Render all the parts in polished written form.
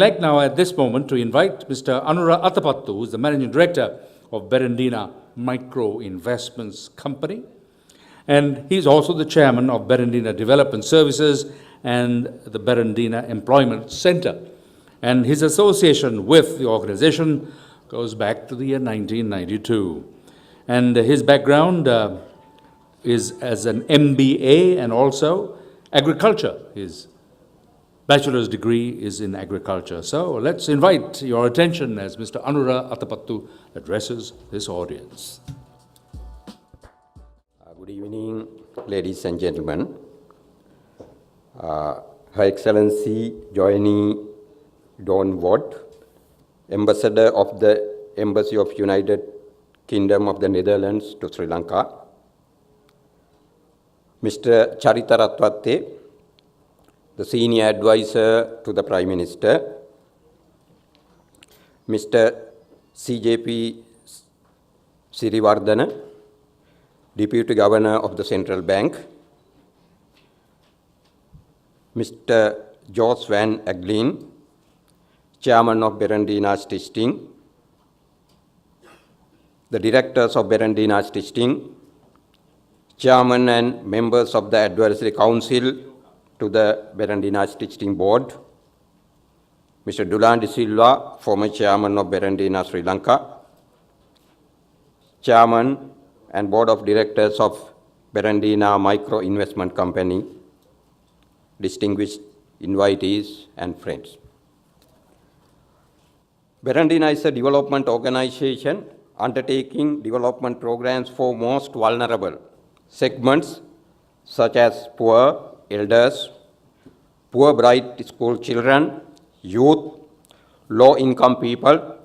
I'd like now at this moment to invite Mr. Anura Athapattu, who is the Managing Director of Berendina Micro Investments Company. And he's also the Chairman of Berendina Development Services and the Berendina Employment Center. And his association with the organization goes back to the year 1992. And his background is as an MBA and also agriculture. His bachelor's degree is in agriculture. So let's invite your attention as Mr. Anura Athapattu addresses this audience. Good evening, ladies and gentlemen. Her Excellency Joanie Dawn Watt, Ambassador of the Embassy of United Kingdom of the Netherlands to Sri Lanka, Mr. Charita Ratwatte, the Senior Advisor to the Prime Minister, Mr. CJP Siriwardana, Deputy Governor of the Central Bank, Mr. Jos van Aglin, Chairman of Berendina Stichting, the Directors of Berendina Stichting, Chairman and members of the Advisory Council to the Berendina Stichting Board, Mr. Dulan de Silva, former Chairman of Berendina Sri Lanka, Chairman and Board of Directors of Berendina Micro Investment Company, distinguished invitees and friends. Berendina is a development organization undertaking development programs for most vulnerable segments such as poor, elders, poor bright school children, youth, low-income people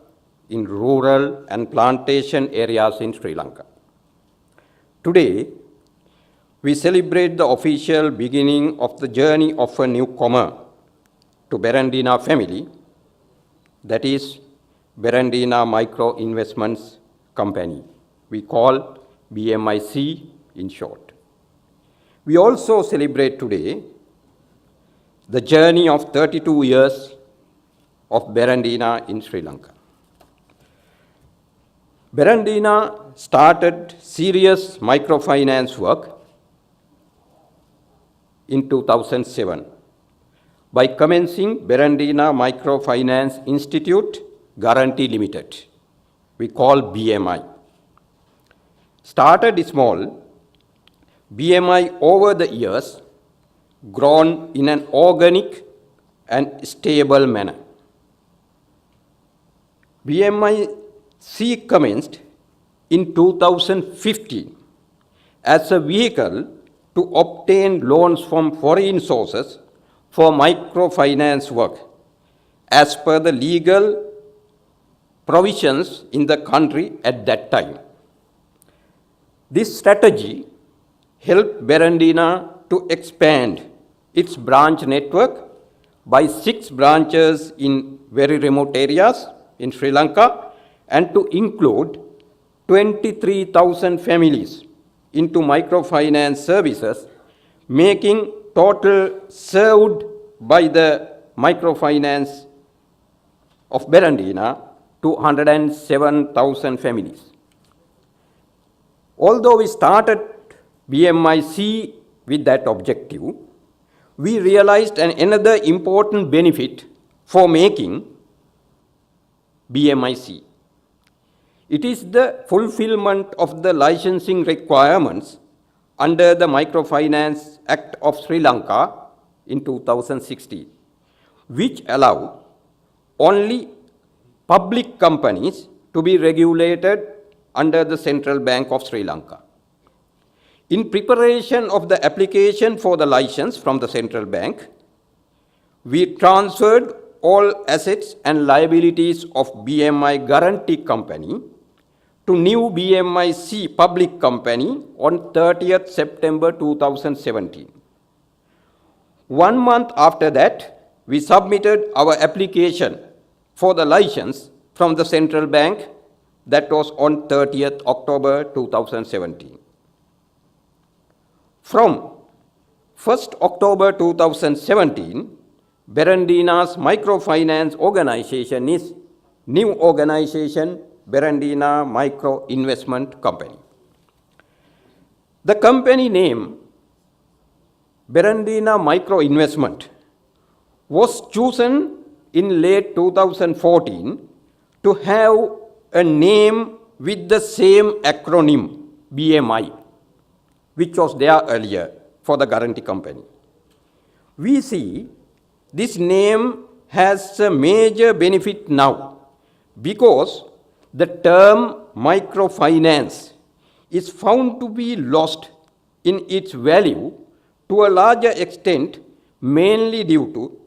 in rural and plantation areas in Sri Lanka. Today, we celebrate the official beginning of the journey of a newcomer to Berendina family, that is Berendina Micro Investments Company. We call BMIC in short. We also celebrate today the journey of 32 years of Berendina in Sri Lanka. Berendina started serious microfinance work in 2007 by commencing Berendina Microfinance Institute Guarantee Limited, we call BMI. Started small, BMI over the years grown in an organic and stable manner. BMIC commenced in 2015 as a vehicle to obtain loans from foreign sources for microfinance work as per the legal provisions in the country at that time. This strategy helped Berendina to expand its branch network by 6 branches in very remote areas in Sri Lanka and to include 23,000 families into microfinance services, making total served by the microfinance of Berendina to 107,000 families. Although we started BMIC with that objective, we realized another important benefit for making BMIC. It is the fulfillment of the licensing requirements under the Microfinance Act of Sri Lanka in 2016, which allow only public companies to be regulated under the Central Bank of Sri Lanka. In preparation of the application for the license from the Central Bank, we transferred all assets and liabilities of BMI Guarantee Company to new BMIC Public Company on 30th September 2017. 1 month after that, we submitted our application for the license from the Central Bank, that was on 30th October 2017. From 1st October 2017, Berendina's microfinance organization is new organization, Berendina Micro Investment Company. The company name, Berendina Micro Investment, was chosen in late 2014 to have a name with the same acronym, BMI, which was there earlier for the guarantee company. We see this name has a major benefit now because the term microfinance is found to be lost in its value to a larger extent, mainly due to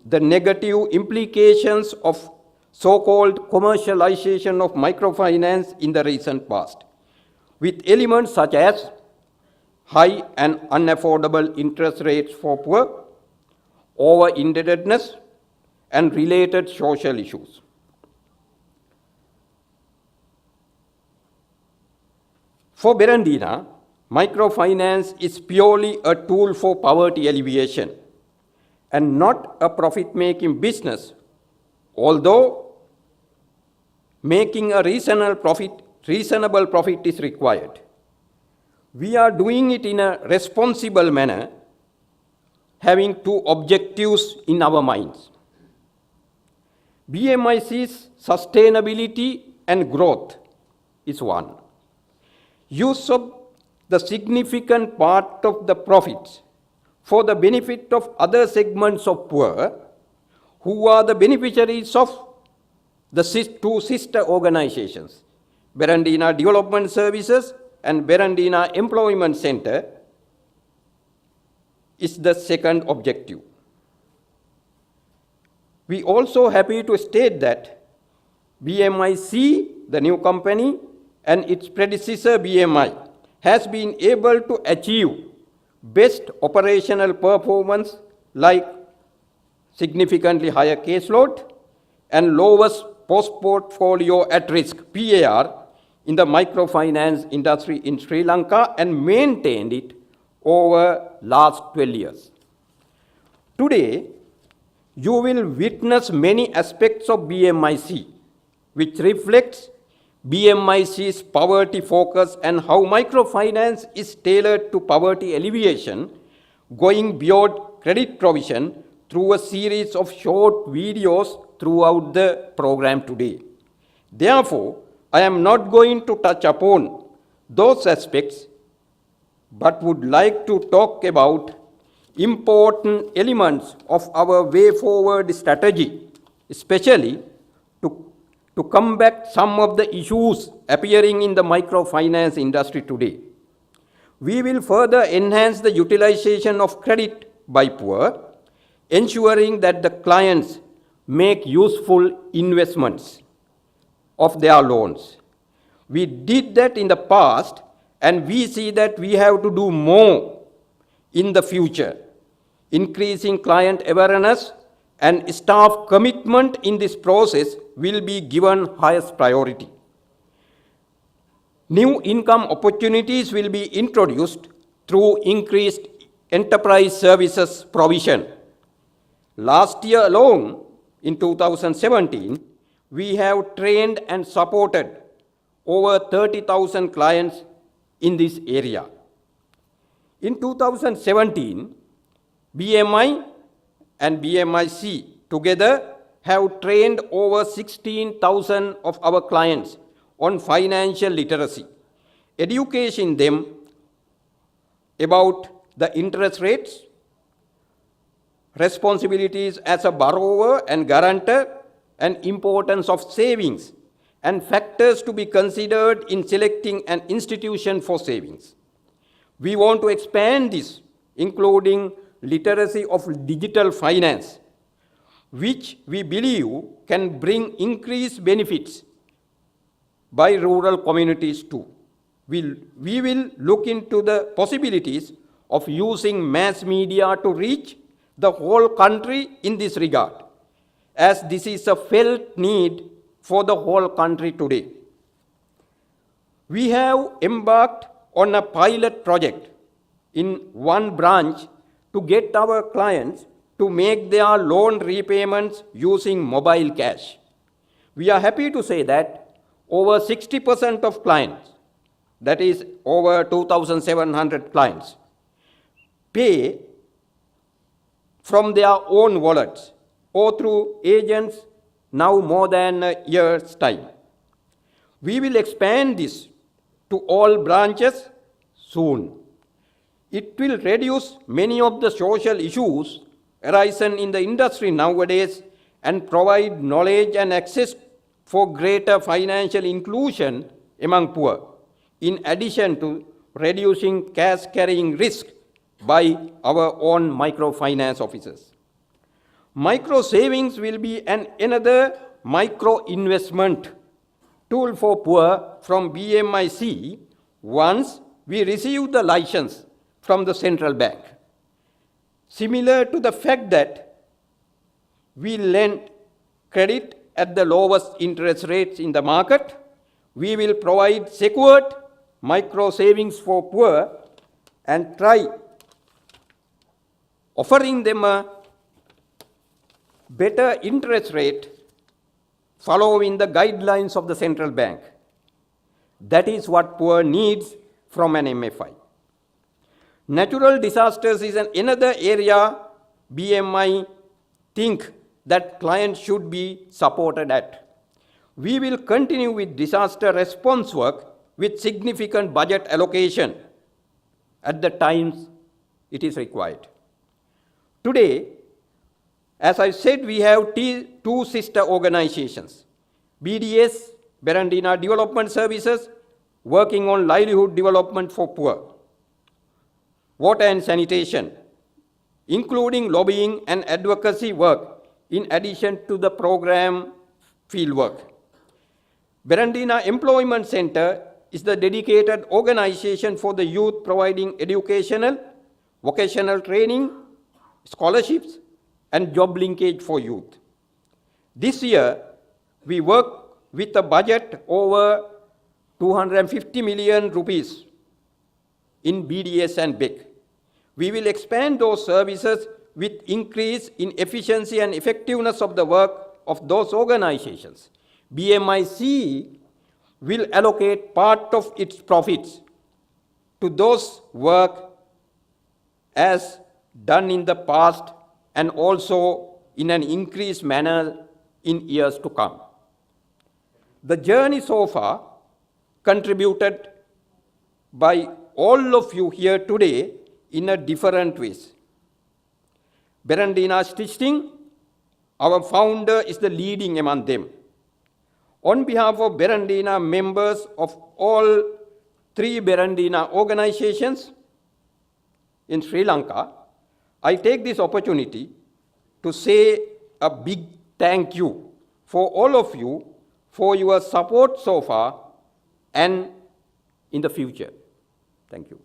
the negative implications of so-called commercialization of microfinance in the recent past, with elements such as high and unaffordable interest rates for poor, over-indebtedness, and related social issues. For Berendina, microfinance is purely a tool for poverty alleviation and not a profit-making business, although making a reasonable profit is required. We are doing it in a responsible manner, having two objectives in our minds. BMIC's sustainability and growth is one. Use of the significant part of the profits for the benefit of other segments of poor who are the beneficiaries of the two sister organizations, Berendina Development Services and Berendina Employment Center, is the second objective. We also happy to state that BMIC, the new company, and its predecessor BMI, has been able to achieve best operational performance like significantly higher caseload and lowest post-portfolio at risk, PAR, in the microfinance industry in Sri Lanka and maintained it over last 12 years. Today, you will witness many aspects of BMIC, which reflects BMIC's poverty focus and how microfinance is tailored to poverty alleviation, going beyond credit provision through a series of short videos throughout the program today. Therefore, I am not going to touch upon those aspects, but would like to talk about important elements of our way forward strategy, especially to combat some of the issues appearing in the microfinance industry today. We will further enhance the utilization of credit by poor, ensuring that the clients make useful investments of their loans. We did that in the past, and we see that we have to do more in the future. Increasing client awareness and staff commitment in this process will be given highest priority. New income opportunities will be introduced through increased enterprise services provision. Last year alone, in 2017, we have trained and supported over 30,000 clients in this area. In 2017, BMI and BMIC together have trained over 16,000 of our clients on financial literacy, educating them about the interest rates, responsibilities as a borrower and guarantor, and importance of savings, and factors to be considered in selecting an institution for savings. We want to expand this, including literacy of digital finance, which we believe can bring increased benefits by rural communities too. We will look into the possibilities of using mass media to reach the whole country in this regard, as this is a felt need for the whole country today. We have embarked on a pilot project in one branch to get our clients to make their loan repayments using mobile cash. We are happy to say that over 60% of clients, that is over 2,700 clients, pay from their own wallets or through agents now more than a year's time. We will expand this to all branches soon. It will reduce many of the social issues arising in the industry nowadays and provide knowledge and access for greater financial inclusion among poor, in addition to reducing cash carrying risk by our own microfinance officers. Micro savings will be another micro investment tool for poor from BMIC once we receive the license from the central bank. Similar to the fact that we lend credit at the lowest interest rates in the market, we will provide secured micro savings for poor and try offering them a better interest rate following the guidelines of the central bank. That is what poor needs from an MFI. Natural disasters is another area BMI think that clients should be supported at. We will continue with disaster response work with significant budget allocation at the times it is required. Today, as I said, we have two sister organizations, BDS, Berendina Development Services, working on livelihood development for poor, water and sanitation, including lobbying and advocacy work, in addition to the program fieldwork. Berendina Employment Center is the dedicated organization for the youth, providing educational, vocational training, scholarships, and job linkage for youth. This year, we work with a budget over 250 million rupees in BDS and BEC. We will expand those services with increase in efficiency and effectiveness of the work of those organizations. BMIC will allocate part of its profits to those work as done in the past and also in an increased manner in years to come. The journey so far contributed by all of you here today in a different ways. Berendina Stitching, our founder, is the leading among them. On behalf of Berendina members of all three Berendina organizations in Sri Lanka, I take this opportunity to say a big thank you for all of you for your support so far and in the future. Thank you.